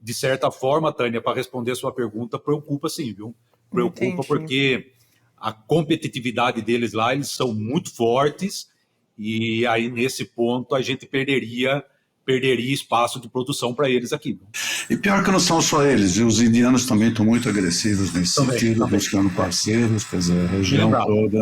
de certa forma, Tânia, para responder a sua pergunta, preocupa sim, viu? Preocupa. Entendi. Porque a competitividade deles lá, eles são muito fortes, e aí nesse ponto a gente perderia espaço de produção para eles aqui. E pior que não são só eles, viu? Os indianos também estão muito agressivos nesse sentido, buscando parceiros, quer dizer, a região toda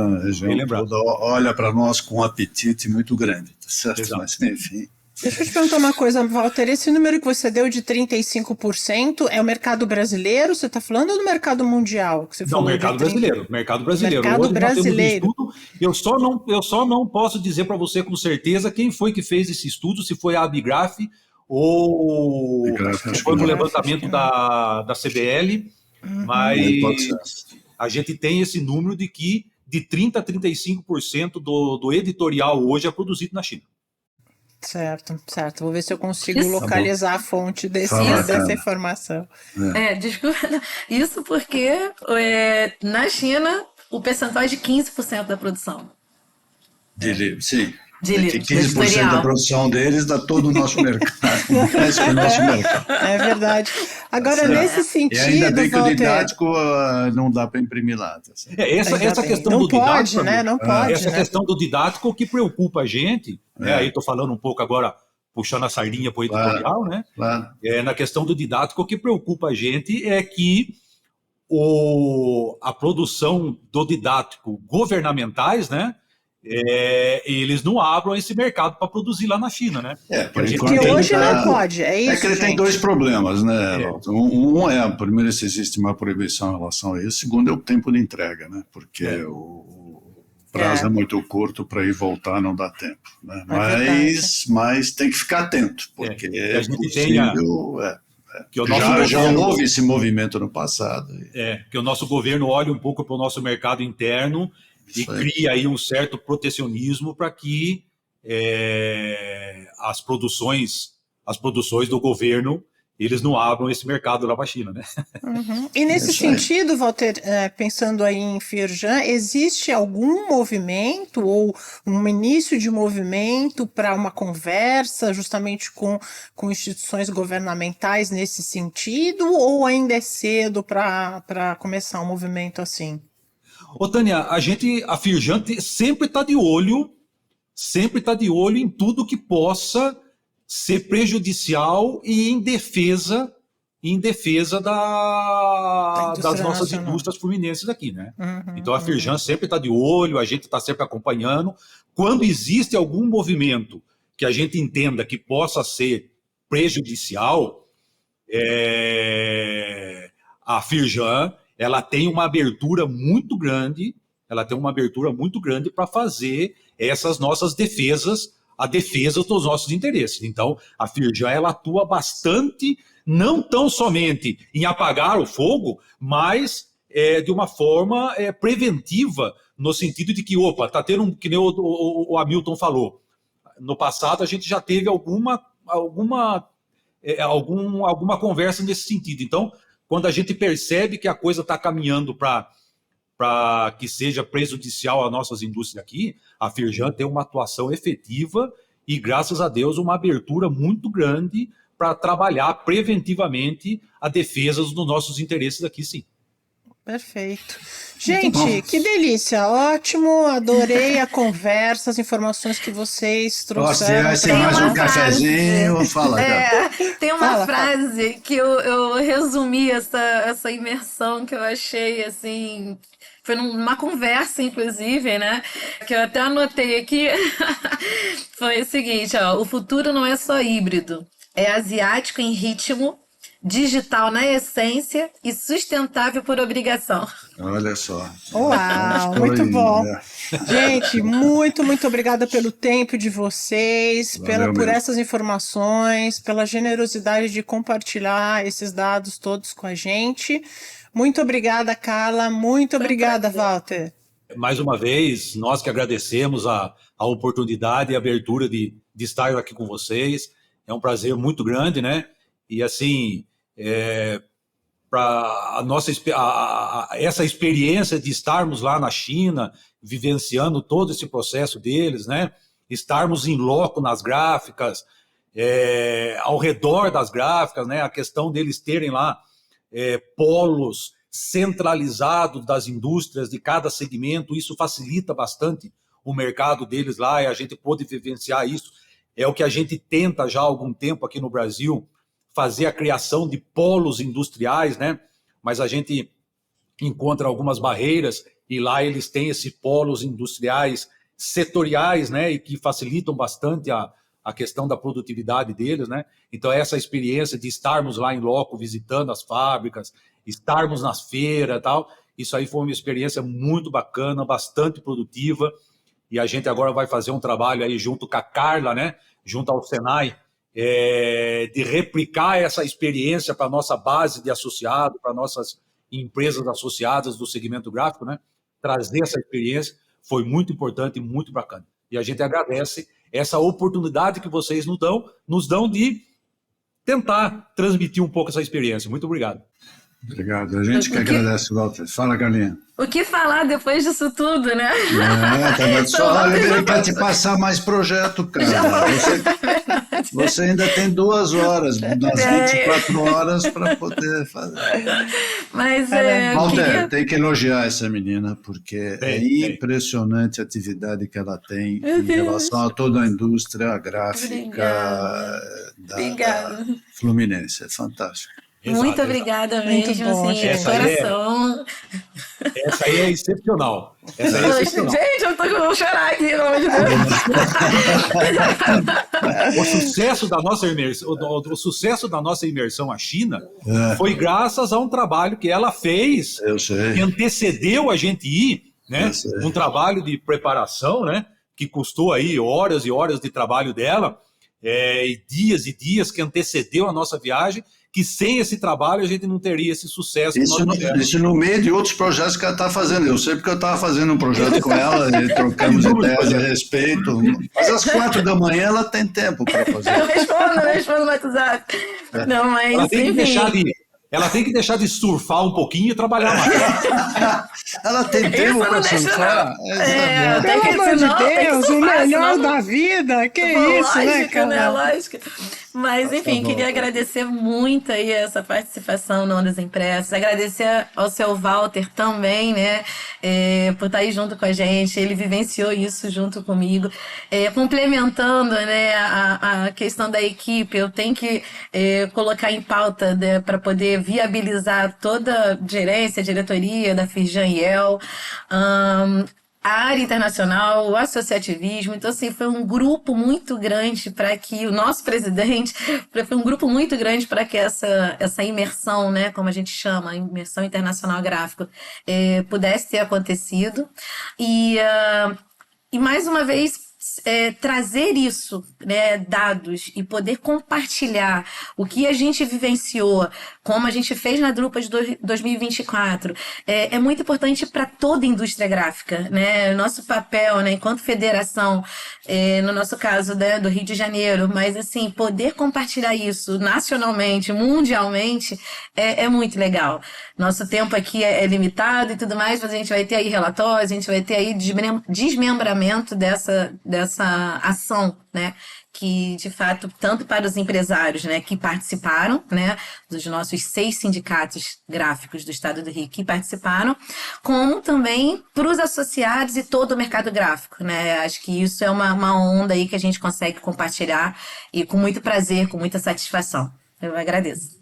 olha para nós com um apetite muito grande, tá certo? Exato. Mas, enfim... Deixa eu te perguntar uma coisa, Walter. Esse número que você deu de 35% é o mercado brasileiro? Você está falando ou do mercado mundial? Que você falou mercado brasileiro. Mercado brasileiro. Mercado brasileiro. Eu só não posso dizer para você com certeza quem foi que fez esse estudo, se foi a Abigraf ou foi no levantamento da CBL, mas a gente tem esse número de que de 30% a 35% do editorial hoje é produzido na China. Certo. Vou ver se eu consigo localizar a fonte dessa informação. Desculpa. Isso porque na China o percentual é de 15% da produção. Sim. De livros, 15% da produção deles dá todo o nosso mercado. É verdade. Agora, nesse sentido, e ainda bem que o didático não dá para imprimir lá. Essa questão não do pode, didático... né? Não pode, essa questão do didático que preocupa a gente, aí estou falando um pouco agora, puxando a sardinha para o editorial, né? Claro. Na questão do didático, o que preocupa a gente é que a produção do didático governamentais, né? Eles não abram esse mercado para produzir lá na China, né? Porque hoje não pode, é isso. É que ele tem dois problemas, né? Primeiro, se existe uma proibição em relação a isso. Segundo, é o tempo de entrega, né? Porque o prazo é muito curto, para ir e voltar não dá tempo, né? Mas tem que ficar atento, porque a gente possível... Já houve esse movimento no passado. Que o nosso governo olhe um pouco para o nosso mercado interno e cria aí um certo protecionismo para que as produções do governo, eles não abram esse mercado lá para a China, né? Uhum. E nesse sentido, Walter, pensando aí em Firjan, existe algum movimento ou um início de movimento para uma conversa justamente com instituições governamentais nesse sentido, ou ainda é cedo para começar um movimento assim? Ô, Tânia, a Firjan sempre está de olho em tudo que possa ser prejudicial e em defesa das nossas indústrias fluminenses aqui, né? Então a Firjan sempre está de olho, a gente está sempre acompanhando. Quando existe algum movimento que a gente entenda que possa ser prejudicial, a Firjan, ela tem uma abertura muito grande, para fazer essas nossas defesas, a defesa dos nossos interesses. Então, a Firjan, ela atua bastante, não tão somente em apagar o fogo, mas de uma forma preventiva, no sentido de que, está tendo que nem o Hamilton falou. No passado, a gente já teve alguma conversa nesse sentido. Então, quando a gente percebe que a coisa está caminhando para que seja prejudicial às nossas indústrias aqui, a Firjan tem uma atuação efetiva e, graças a Deus, uma abertura muito grande para trabalhar preventivamente a defesa dos nossos interesses aqui, sim. Perfeito. Gente, que delícia, ótimo, adorei a conversa, as informações que vocês trouxeram. Tem mais um cafezinho, fala. Tem uma frase que eu resumi essa imersão que eu achei, assim, foi numa conversa, inclusive, né, que eu até anotei aqui, foi o seguinte, o futuro não é só híbrido, é asiático em ritmo, digital na essência e sustentável por obrigação. Olha só. Uau, muito bom. Gente, muito obrigada pelo tempo de vocês, por essas informações, pela generosidade de compartilhar esses dados todos com a gente. Muito obrigada, Carla. Muito obrigada, Walter. Mais uma vez, nós que agradecemos a oportunidade e a abertura de estar aqui com vocês. É um prazer muito grande, né? E assim, para essa experiência de estarmos lá na China, vivenciando todo esse processo deles, né? Estarmos em loco nas gráficas, ao redor das gráficas, né? A questão deles terem lá polos centralizados das indústrias de cada segmento, isso facilita bastante o mercado deles lá e a gente pôde vivenciar isso. É o que a gente tenta já há algum tempo aqui no Brasil, fazer a criação de polos industriais, né? Mas a gente encontra algumas barreiras e lá eles têm esses polos industriais setoriais, né? E que facilitam bastante a questão da produtividade deles, né? Então essa experiência de estarmos lá em loco, visitando as fábricas, estarmos nas feiras e tal, isso aí foi uma experiência muito bacana, bastante produtiva, e a gente agora vai fazer um trabalho aí junto com a Carla, né? Junto ao Senai, de replicar essa experiência para a nossa base de associados, para nossas empresas associadas do segmento gráfico, né? Trazer essa experiência foi muito importante e muito bacana. E a gente agradece essa oportunidade que vocês nos dão de tentar transmitir um pouco essa experiência. Muito obrigado. Obrigado. A gente que agradece, Walter. Fala, Galinha. O que falar depois disso tudo, né? Só ele quer te passar mais projeto, cara. Você ainda tem 2 horas, das 24 horas para poder fazer. Mas Walter, tem que elogiar essa menina, porque é impressionante a atividade que ela tem em relação a toda a indústria gráfica da Fluminense. É fantástico. Muito obrigada mesmo, assim, de coração. Essa aí é excepcional. Gente, eu vou chorar aqui, pelo amor de Deus. O sucesso da nossa imersão à China foi graças a um trabalho que ela fez, que antecedeu a gente ir, né? Um trabalho de preparação, né? Que custou aí horas e horas de trabalho dela, e dias que antecedeu a nossa viagem, que sem esse trabalho a gente não teria esse sucesso. Isso no meio de outros projetos que ela está fazendo. Eu sei porque eu estava fazendo um projeto com ela e trocamos ideias a respeito. Mas às 4 da manhã ela tem tempo para fazer. Eu respondo no WhatsApp. Não, mas ela tem que deixar de surfar um pouquinho e trabalhar mais. Ela tem tempo para surfar? Pelo amor de Deus, o melhor da vida. Que isso, né, cara? Lógico. Mas, enfim, queria agradecer muito aí essa participação no Ondas Impressas. Agradecer ao seu Walter também, né, por estar aí junto com a gente. Ele vivenciou isso junto comigo. Complementando, né, a questão da equipe, eu tenho que colocar em pauta, né, para poder viabilizar toda a gerência, a diretoria da Firjan Yale, a área internacional, o associativismo. Então, assim, foi um grupo muito grande para que o nosso presidente, foi um grupo muito grande para que essa imersão, né, como a gente chama, imersão internacional gráfica, pudesse ter acontecido. E mais uma vez, trazer isso, né, dados, e poder compartilhar o que a gente vivenciou, como a gente fez na Drupa de 2024, é muito importante para toda a indústria gráfica, né? Nosso papel, né, enquanto federação, no nosso caso, né, do Rio de Janeiro, mas assim, poder compartilhar isso nacionalmente, mundialmente, é muito legal. Nosso tempo aqui é limitado e tudo mais, mas a gente vai ter aí relatórios, a gente vai ter aí desmembramento dessa ação, né? Que, de fato, tanto para os empresários, né, que participaram, né, dos nossos 6 sindicatos gráficos do Estado do Rio que participaram, como também para os associados e todo o mercado gráfico, né? Acho que isso é uma onda aí que a gente consegue compartilhar e com muito prazer, com muita satisfação. Eu agradeço.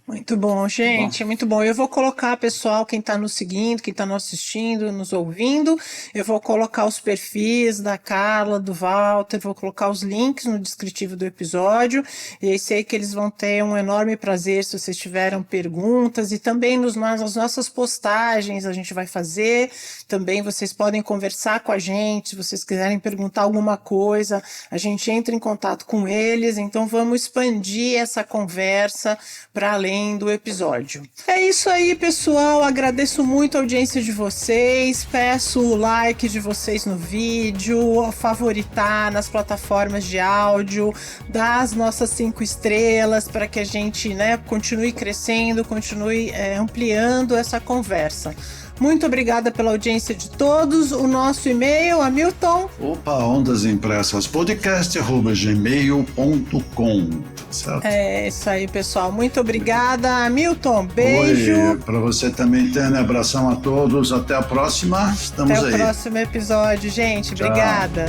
Muito bom, gente, muito bom. Eu vou colocar, pessoal, quem está nos seguindo, quem está nos assistindo, nos ouvindo, eu vou colocar os perfis da Carla, do Walter, vou colocar os links no descritivo do episódio, e aí sei que eles vão ter um enorme prazer se vocês tiveram perguntas, e também nas nossas postagens a gente vai fazer, também vocês podem conversar com a gente, se vocês quiserem perguntar alguma coisa, a gente entra em contato com eles, então vamos expandir essa conversa para além do episódio. É isso aí, pessoal. Agradeço muito a audiência de vocês. Peço o like de vocês no vídeo, favoritar nas plataformas de áudio, dar as nossas 5 estrelas para que a gente, continue crescendo, continue ampliando essa conversa. Muito obrigada pela audiência de todos. O nosso e-mail, Hamilton. Ondas Impressas podcast@gmail.com. Certo? É isso aí, pessoal. Muito obrigada, Hamilton. Beijo. Para você também, Tânia. Abração a todos. Até a próxima. Estamos aí. Até o próximo episódio, gente. Tchau. Obrigada.